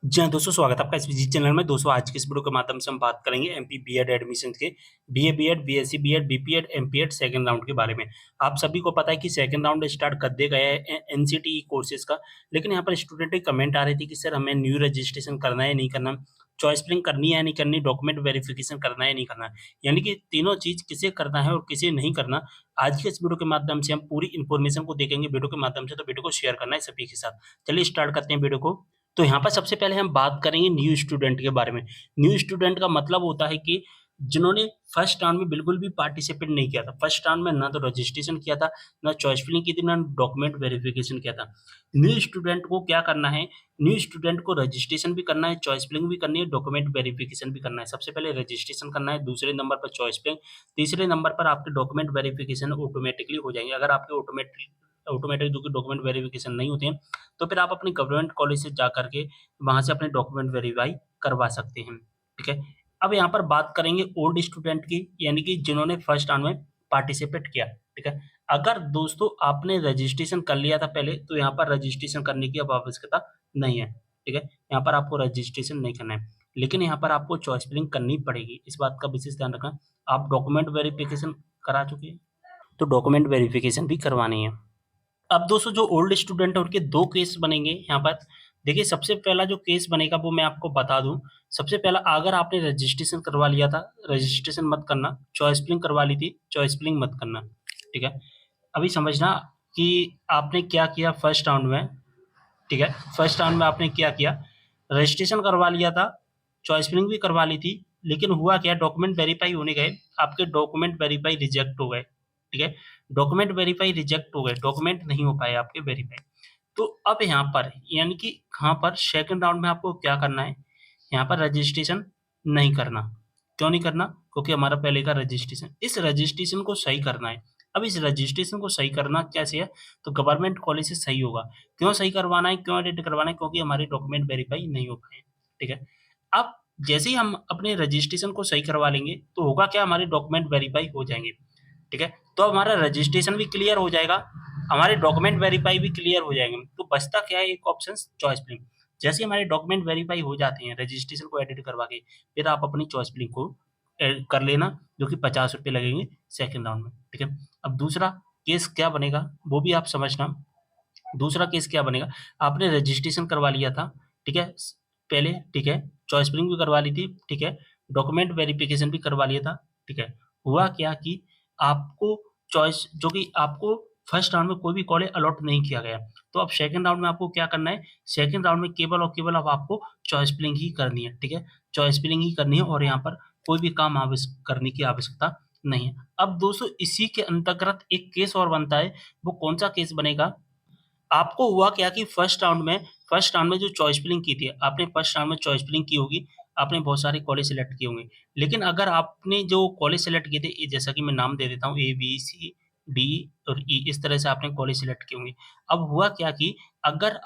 जी हाँ, दोस्तों स्वागत है आपका इस विज़िट चैनल में। दोस्तों आज की इस वीडियो के माध्यम से हम बात करेंगे एमपी बीएड एडमिशन के BA BEd, BSc BEd, BPEd, MPEd second round के बारे में। आप सभी को पता है कि सेकंड राउंड स्टार्ट कर दिया गया है एनसीटीई कोर्सेज़ का। लेकिन यहाँ पर स्टूडेंट के कमेंट आ रहे थे कि सर हमें न्यू रजिस्ट्रेशन करना है, नहीं करना? चॉइस फिलिंग करनी है या नहीं करनी? डॉक्यूमेंट वेरिफिकेशन करना है या नहीं करना? यानी कि तीनों चीज़ किसे करना है और किसे नहीं करना। आज के इस वीडियो के माध्यम से हम पूरी इन्फॉर्मेशन को देखेंगे वीडियो के माध्यम से, तो वीडियो को शेयर करना है सभी के साथ। चलिए स्टार्ट करते हैं वीडियो को। तो यहाँ पर सबसे पहले हम बात करेंगे न्यू स्टूडेंट के बारे में। न्यू स्टूडेंट का मतलब होता है कि जिन्होंने फर्स्ट राउंड में बिल्कुल भी पार्टिसिपेट नहीं किया था। फर्स्ट राउंड में ना तो रजिस्ट्रेशन किया था, ना चॉइस फिलिंग की थी, ना डॉक्यूमेंट वेरिफिकेशन किया था। न्यू स्टूडेंट को क्या करना है? न्यू स्टूडेंट को रजिस्ट्रेशन भी करना है, चॉइस फिलिंग भी करनी है, डॉक्यूमेंट वेरिफिकेशन भी करना है। सबसे पहले रजिस्ट्रेशन करना है, दूसरे नंबर पर चॉइस फिलिंग, तीसरे नंबर पर आपके डॉक्यूमेंट वेरिफिकेशन ऑटोमेटिकली हो जाएंगे। अगर आपके ऑटोमेटिक जो कि डॉक्यूमेंट वेरिफिकेशन नहीं होते हैं, तो फिर आप अपनी गवर्नमेंट कॉलेज से जा करके वहाँ से अपने डॉक्यूमेंट वेरीफाई करवा सकते हैं, ठीक है? अब यहाँ पर बात करेंगे ओल्ड स्टूडेंट की, यानी कि जिन्होंने फर्स्ट राउंड में पार्टिसिपेट किया, ठीक है? अगर दोस्तों आपने रजिस्ट्रेशन कर लिया था पहले, तो यहाँ पर रजिस्ट्रेशन करने की अब आवश्यकता नहीं है, ठीक है? यहाँ पर आपको रजिस्ट्रेशन नहीं करना है, लेकिन यहाँ पर आपको चॉइस फिलिंग करनी पड़ेगी। इस बात का विशेष ध्यान रखना। आप डॉक्यूमेंट वेरिफिकेशन करा चुके हैं, तो डॉक्यूमेंट वेरिफिकेशन भी करवानी है। अब दोस्तों जो ओल्ड स्टूडेंट है उनके 2 केस बनेंगे यहाँ पर। देखिए सबसे पहला जो केस बनेगा वो मैं आपको बता दूँ। सबसे पहला, अगर आपने रजिस्ट्रेशन करवा लिया था, रजिस्ट्रेशन मत करना, चॉइस फिलिंग करवा ली थी, चॉइस फिलिंग मत करना, ठीक है? अभी समझना कि आपने क्या किया फर्स्ट राउंड में, ठीक है? फर्स्ट राउंड में आपने क्या किया, रजिस्ट्रेशन करवा लिया था, चॉइस फिलिंग भी करवा ली थी, लेकिन हुआ क्या, डॉक्यूमेंट वेरीफाई होने गए, आपके डॉक्यूमेंट वेरीफाई रिजेक्ट हो गए, ठीक है? डॉक्यूमेंट वेरीफाई रिजेक्ट हो गए, डॉक्यूमेंट नहीं हो पाए आपके वेरीफाई। तो अब यहाँ पर यानी कि यहाँ पर सेकंड राउंड में आपको क्या करना है, यहाँ पर रजिस्ट्रेशन नहीं करना। क्यों नहीं करना? क्योंकि हमारा पहले का रजिस्ट्रेशन, इस रजिस्ट्रेशन को सही करना है। अब इस रजिस्ट्रेशन को सही करना कैसे है? तो गवर्नमेंट कॉलेज से सही होगा। क्यों सही करवाना है, क्यों एडिट करवाना है? क्योंकि हमारे डॉक्यूमेंट वेरीफाई नहीं हो पाए, ठीक है? अब जैसे ही हम अपने रजिस्ट्रेशन को सही करवा लेंगे, तो होगा क्या, हमारे डॉक्यूमेंट वेरीफाई हो जाएँगे, ठीक है? तो हमारा रजिस्ट्रेशन भी क्लियर हो जाएगा, हमारे डॉक्यूमेंट वेरीफाई भी क्लियर हो जाएँगे। तो बचता क्या है, एक ऑप्शन चॉइस फिलिंग। जैसे ही हमारे डॉक्यूमेंट वेरीफाई हो जाते हैं, रजिस्ट्रेशन को एडिट करवा के, फिर आप अपनी चॉइस फिलिंग को कर लेना, जो कि ₹50 लगेंगे सेकंड राउंड में, ठीक है? अब दूसरा केस क्या बनेगा, वो भी आप समझना। दूसरा केस क्या बनेगा, आपने रजिस्ट्रेशन करवा लिया था, ठीक है? पहले, ठीक है? चॉइस फिलिंग भी करवा ली थी, ठीक है? डॉक्यूमेंट वेरिफिकेशन भी करवा लिया था, ठीक है? हुआ क्या कि आपको चॉइस जो कि आपको फर्स्ट राउंड में कोई भी कॉलेज अलॉट नहीं किया गया। तो अब सेकंड राउंड में आपको क्या करना है, सेकंड राउंड में केवल और केवल अब आपको चॉइस फिलिंग ही करनी है, ठीक है? चॉइस फिलिंग ही करनी है और यहाँ पर कोई भी काम करने की आवश्यकता नहीं है। अब दोस्तों इसी के अंतर्गत एक केस और बनता है, वो कौन-सा केस बनेगा, आपको हुआ क्या कि फर्स्ट राउंड में जो चॉइस फिलिंग की थी, आपने फर्स्ट राउंड में चॉइस फिलिंग की होगी, आपने बहुत सारे कॉलेज सेलेक्ट किए होंगे। लेकिन अगर आपने जो कॉलेज सेलेक्ट किए थे, जैसा कि मैं नाम दे देता हूँ ए, बी, सी, डी और ई, इस तरह से आपने कॉलेज सेलेक्ट किए होंगे। अब हुआ क्या कि अगर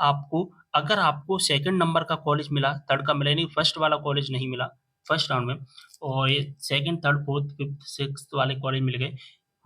आपको सेकंड नंबर का कॉलेज मिला, थर्ड का मिला, यानी फर्स्ट वाला कॉलेज नहीं मिला फर्स्ट राउंड में, और ये second, third, fourth, fifth, sixth वाले कॉलेज मिल गए।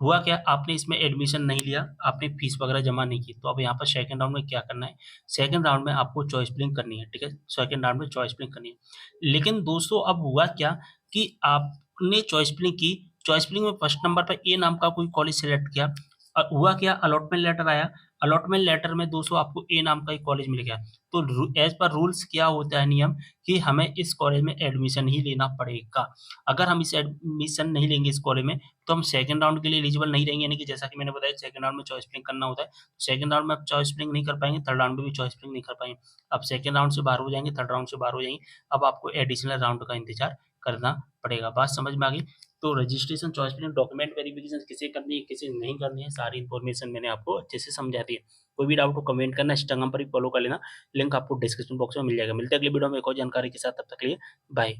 हुआ क्या, आपने इसमें एडमिशन नहीं लिया, आपने फीस वगैरह जमा नहीं की, तो अब यहाँ पर सेकंड राउंड में क्या करना है, सेकंड राउंड में आपको चॉइस फिलिंग करनी है, ठीक है? सेकंड राउंड में चॉइस फिलिंग करनी है। लेकिन दोस्तों अब हुआ क्या कि आपने चॉइस फिलिंग की, चॉइस फिलिंग में फर्स्ट नंबर पर ए नाम का कोई कॉलेज सेलेक्ट किया, हुआ क्या, अलॉटमेंट लेटर आया, अलॉटमेंट लेटर में दोस्तों आपको ए नाम का एक कॉलेज मिल गया। तो एज़ पर रूल्स क्या होता है नियम, कि हमें इस कॉलेज में एडमिशन ही लेना पड़ेगा। अगर हम इस एडमिशन नहीं लेंगे इस कॉलेज में, तो हम सेकंड राउंड के लिए एलिजिबल नहीं रहेंगे, यानी कि जैसा कि मैंने बताया सेकंड राउंड में चॉइस फिलिंग करना होता है। सेकंड राउंड में आप चॉइस फिलिंग नहीं कर पाएँगे, थर्ड राउंड में भी चॉइस फिलिंग नहीं कर पाएँगे। अब सेकंड राउंड से बाहर हो जाएँगे, थर्ड राउंड से बाहर हो जाएँगे, अब आपको एडिशनल राउंड का इंतज़ार करना पड़ेगा। बात समझ में आ गई? तो registration, choice filling, document verification किसे करनी है, किसे नहीं करनी है, सारी इन्फॉर्मेशन मैंने आपको अच्छे से समझा दी है। कोई भी डाउट हो कमेंट करना, इंस्टाग्राम पर ही फॉलो कर लेना, लिंक आपको डिस्क्रिप्शन बॉक्स में मिल जाएगा। मिलते हैं अगली वीडियो में एक और जानकारी के साथ, तब तक के लिए बाय।